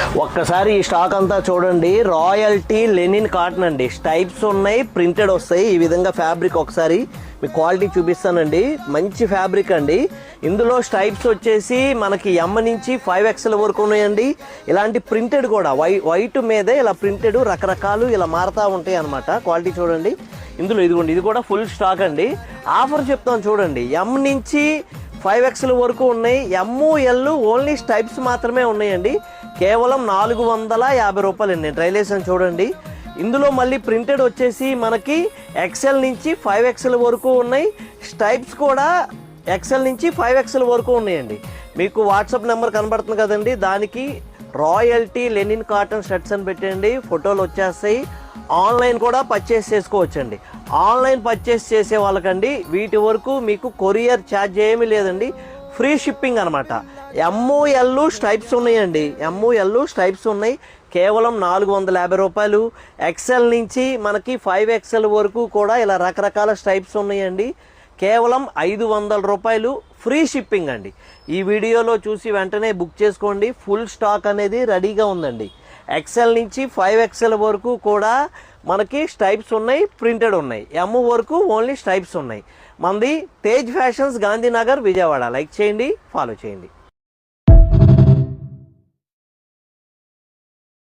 ఒక్కసారి ఈ స్టాక్ అంతా చూడండి. రాయల్టీ లెనిన్ కాటన్ అండి. స్టైప్స్ ఉన్నాయి, ప్రింటెడ్ వస్తాయి. ఈ విధంగా ఫ్యాబ్రిక్ ఒకసారి మీకు క్వాలిటీ చూపిస్తానండి. మంచి ఫ్యాబ్రిక్ అండి. ఇందులో స్టైప్స్ వచ్చేసి మనకి ఎమ్ నుంచి 5XL వరకు ఉన్నాయండి. ఇలాంటి ప్రింటెడ్ కూడా వైట్ మీదే ఇలా ప్రింటెడ్ రకరకాలు ఇలా మారుతూ ఉంటాయి అన్నమాట. క్వాలిటీ చూడండి. ఇందులో ఇదిగోండి, ఇది కూడా ఫుల్ స్టాక్ అండి. ఆఫర్ చెప్తాను చూడండి. ఎమ్ నుంచి 5XL వరకు ఉన్నాయి. ML ఓన్లీ స్టైప్స్ మాత్రమే ఉన్నాయండి. కేవలం 450 రూపాయలు అండి. ట్రైలేషన్ చూడండి. ఇందులో మళ్ళీ ప్రింటెడ్ వచ్చేసి మనకి XL నుంచి 5XL వరకు ఉన్నాయి. స్టైప్స్ కూడా XL నుంచి 5XL వరకు ఉన్నాయండి. మీకు వాట్సాప్ నెంబర్ కనబడుతుంది కదండి, దానికి రాయల్టీ లెనిన్ కాటన్ షర్ట్స్ అని పెట్టండి, ఫోటోలు వచ్చేస్తాయి. ఆన్లైన్ కూడా పర్చేస్ చేసుకోవచ్చండి. ఆన్లైన్ పర్చేస్ చేసే వాళ్ళకండి వీటి వరకు మీకు కొరియర్ ఛార్జ్ ఏమీ లేదండి. ఫ్రీ షిప్పింగ్ అనమాట. ML స్టైప్స్ ఉన్నాయండి. ML స్టైప్స్ ఉన్నాయి. కేవలం 450 రూపాయలు. XL నుంచి మనకి 5XL వరకు కూడా ఇలా రకరకాల స్టైప్స్ ఉన్నాయండి. కేవలం 500 రూపాయలు. ఫ్రీ షిప్పింగ్ అండి. ఈ వీడియోలో చూసి వెంటనే బుక్ చేసుకోండి. ఫుల్ స్టాక్ అనేది రెడీగా ఉందండి. XL నుంచి 5XL వరకు కూడా మనకి స్టైప్స్ ఉన్నాయి, ప్రింటెడ్ ఉన్నాయి. M వరకు ఓన్లీ స్టైప్స్ ఉన్నాయి. మనది తేజ్ ఫ్యాషన్స్, గాంధీనగర్, విజయవాడ. లైక్ చేయండి, ఫాలో చేయండి.